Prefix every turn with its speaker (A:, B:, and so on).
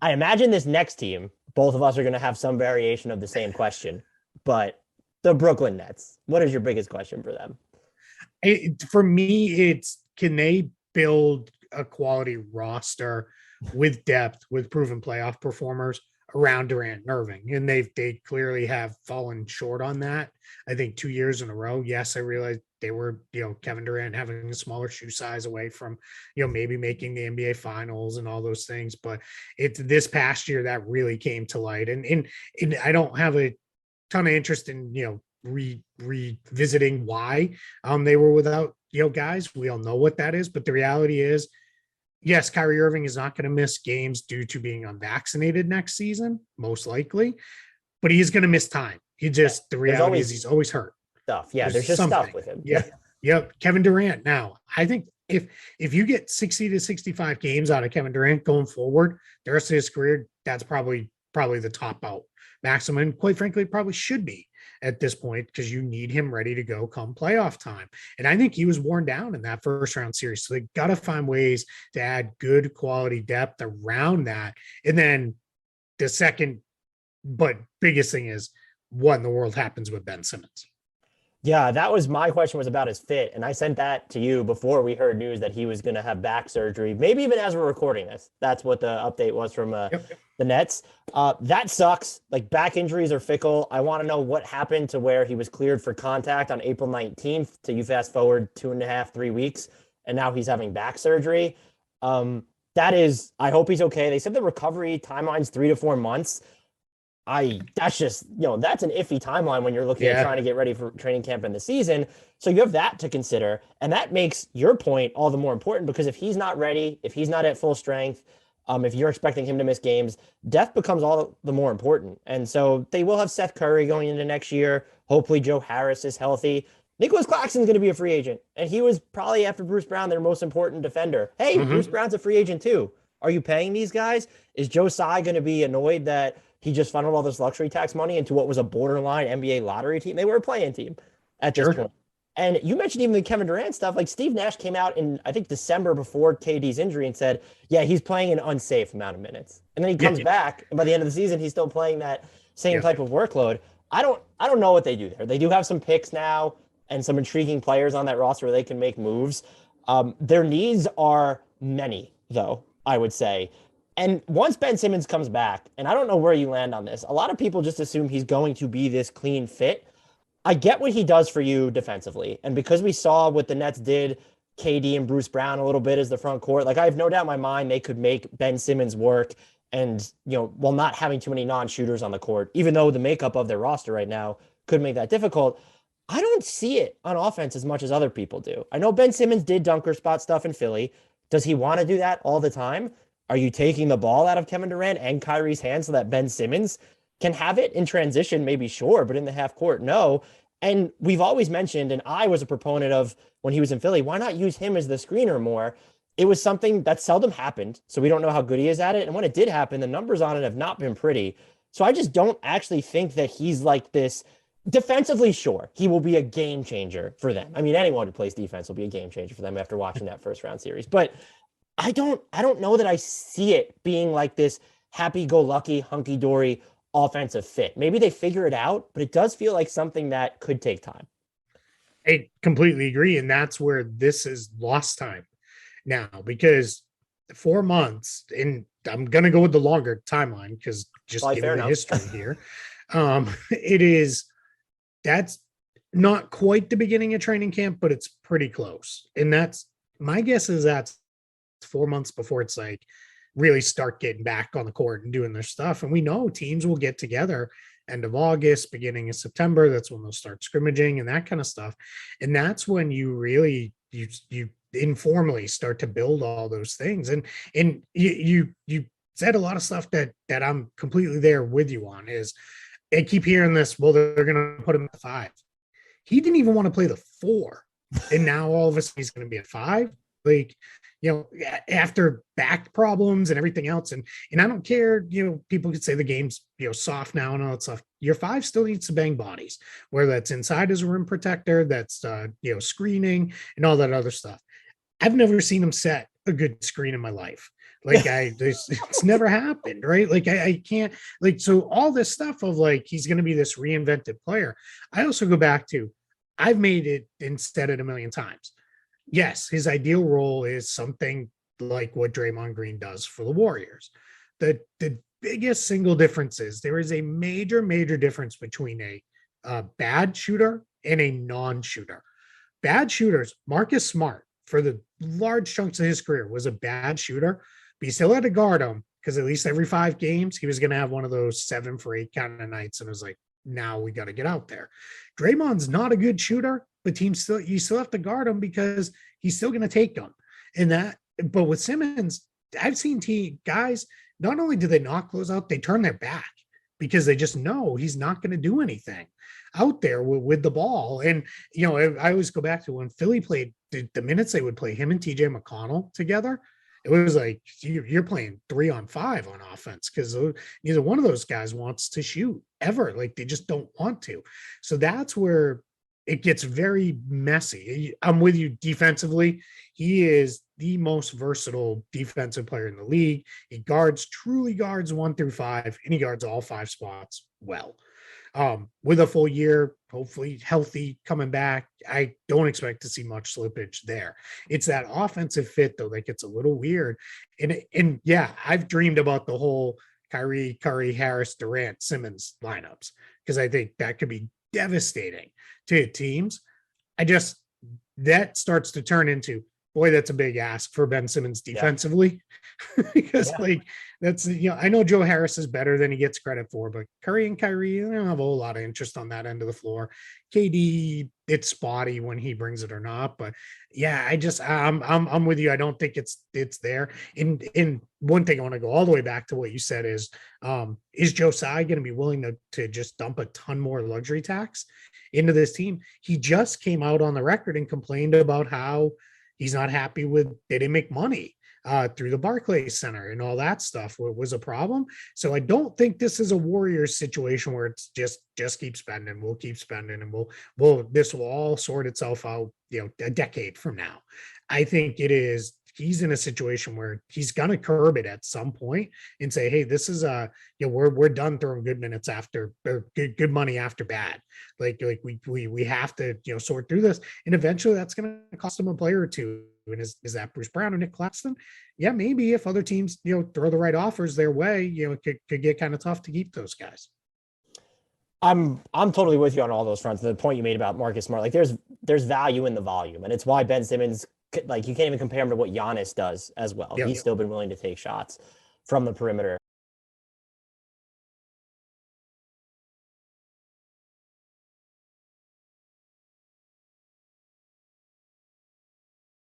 A: I imagine this next team, both of us are going to have some variation of the same question, but the Brooklyn Nets, what is your biggest question for them?
B: For me, it's can they build a quality roster with depth, with proven playoff performers around Durant and Irving? And they clearly have fallen short on that. I think 2 years in a row. Yes, I realized they were, Kevin Durant having a smaller shoe size away from, maybe making the NBA finals and all those things. But it's this past year that really came to light. And I don't have a ton of interest in, revisiting why they were without guys. We all know what that is, but the reality is, yes, Kyrie Irving is not going to miss games due to being unvaccinated next season, most likely, but he is going to miss time. The
A: There's
B: reality is
A: always
B: he's always hurt.
A: stuff. Yeah, there's
B: There's
A: just stuff
B: something.
A: with him.
B: Yeah. Yep. Kevin Durant. Now, I think if you get 60 to 65 games out of Kevin Durant going forward, the rest of his career, that's probably the top out maximum. And quite frankly, probably should be at this point because you need him ready to go come playoff time. And I think he was worn down in that first round series. So they got to find ways to add good quality depth around that. And then the second, but biggest thing is what in the world happens with Ben Simmons?
A: Yeah, that was my question was about his fit. And I sent that to you before we heard news that he was going to have back surgery, maybe even as we're recording this. That's what the update was from
B: Yep.
A: the Nets. That sucks. Like back injuries are fickle. I want to know what happened to where he was cleared for contact on April 19th to you fast forward 2.5, 3 weeks. And now he's having back surgery. That is, I hope he's okay. They said the recovery timeline's 3 to 4 months. That's just, that's an iffy timeline when you're looking at
B: Yeah.
A: trying to get ready for training camp in the season. So you have that to consider. And that makes your point all the more important because if he's not ready, if he's not at full strength, if you're expecting him to miss games, depth becomes all the more important. And so they will have Seth Curry going into next year. Hopefully Joe Harris is healthy. Nicholas Claxton's going to be a free agent. And he was probably after Bruce Brown, their most important defender. Hey, Bruce
B: Mm-hmm.
A: Brown's a free agent too. Are you paying these guys? Is Joe Tsai going to be annoyed that he just funneled all this luxury tax money into what was a borderline NBA lottery team? They were a playing team at this
B: Sure.
A: point. And you mentioned even the Kevin Durant stuff. Like Steve Nash came out in, I think, December before KD's injury and said, yeah, he's playing an unsafe amount of minutes. And then he
B: Yeah.
A: comes back, and by the end of the season, he's still playing that same
B: Yeah.
A: type of workload. I don't know what they do there. They do have some picks now and some intriguing players on that roster where they can make moves. Their needs are many, though, I would say. And once Ben Simmons comes back, and I don't know where you land on this, a lot of people just assume he's going to be this clean fit. I get what he does for you defensively. And because we saw what the Nets did, KD and Bruce Brown a little bit as the front court, like I have no doubt in my mind they could make Ben Simmons work and, while not having too many non-shooters on the court, even though the makeup of their roster right now could make that difficult. I don't see it on offense as much as other people do. I know Ben Simmons did dunker spot stuff in Philly. Does he want to do that all the time? Are you taking the ball out of Kevin Durant and Kyrie's hands so that Ben Simmons can have it in transition? Maybe sure, but in the half court, no. And we've always mentioned, and I was a proponent of when he was in Philly, why not use him as the screener more? It was something that seldom happened. So we don't know how good he is at it. And when it did happen, the numbers on it have not been pretty. So I just don't actually think that he's like this defensively. Sure, he will be a game changer for them. I mean, anyone who plays defense will be a game changer for them after watching that first round series. But I don't know that I see it being like this happy-go-lucky, hunky-dory offensive fit. Maybe they figure it out, but it does feel like something that could take time.
B: I completely agree. And that's where this is lost time now because 4 months, and I'm going to go with the longer timeline because just
A: Probably fair
B: given the
A: enough.
B: history here, it is that's not quite the beginning of training camp, but it's pretty close. And that's my guess is that's 4 months before it's like really start getting back on the court and doing their stuff. And we know teams will get together end of August, beginning of September. That's when they'll start scrimmaging and that kind of stuff. And that's when you really you informally start to build all those things. And you said a lot of stuff that I'm completely there with you on is I keep hearing this, well, they're gonna put him at 5. He didn't even want to play the 4. And now all of a sudden he's gonna be at 5. Like, after back problems and everything else. And I don't care, people could say the game's, soft now and all that stuff. Your 5 still needs to bang bodies, whether that's inside as a rim protector, that's, screening and all that other stuff. I've never seen him set a good screen in my life. Like it's never happened, right? Like I can't like, so all this stuff of like, he's going to be this reinvented player. I also go back to, I've made it and said it a million times. Yes, his ideal role is something like what Draymond Green does for the Warriors. The biggest single difference is there is a major difference between a bad shooter and a non-shooter. Bad shooters, Marcus Smart, for the large chunks of his career, was a bad shooter, but you still had to guard him because at least every 5 games, he was going to have one of those 7 for 8 kind of nights. And it was like, now we got to get out there. Draymond's not a good shooter, but you still have to guard him because he's still going to take them. And that, but with Simmons, I've seen guys, not only do they not close out, they turn their back because they just know he's not going to do anything out there with the ball. And, I always go back to when Philly played, the minutes they would play him and TJ McConnell together, it was like you're playing 3-on-5 on offense because neither one of those guys wants to shoot ever. Like they just don't want to. So that's where it gets very messy. I'm with you defensively. He is the most versatile defensive player in the league. He truly guards 1 through 5, and he guards all 5 spots well. With a full year, hopefully healthy, coming back, I don't expect to see much slippage there. It's that offensive fit though that gets a little weird. And yeah, I've dreamed about the whole Kyrie, Curry, Harris, Durant, Simmons lineups because I think that could be devastating to teams. That starts to turn into, boy, that's a big ask for Ben Simmons defensively. Because that's, I know Joe Harris is better than he gets credit for, but Curry and Kyrie, they don't have a whole lot of interest on that end of the floor. KD, it's spotty when he brings it or not, but yeah, I'm with you. I don't think it's there. In one thing I want to go all the way back to what you said is Joe Tsai going to be willing to just dump a ton more luxury tax into this team? He just came out on the record and complained about how he's not happy with, they didn't make money through the Barclays Center and all that stuff was a problem. So I don't think this is a Warriors situation where it's just keep spending. We'll keep spending and this will all sort itself out, a decade from now. I think he's in a situation where he's going to curb it at some point and say, hey, this is we're done throwing good minutes after, or good money after bad. Like we have to, sort through this. And eventually that's going to cost him a player or two. And is that Bruce Brown or Nick Claxton? Yeah, maybe if other teams, throw the right offers their way, it could get kind of tough to keep those guys.
A: I'm totally with you on all those fronts. The point you made about Marcus Smart, like there's value in the volume, and it's why Ben Simmons, like you can't even compare him to what Giannis does as well.
B: Yep.
A: He's still been willing to take shots from the perimeter.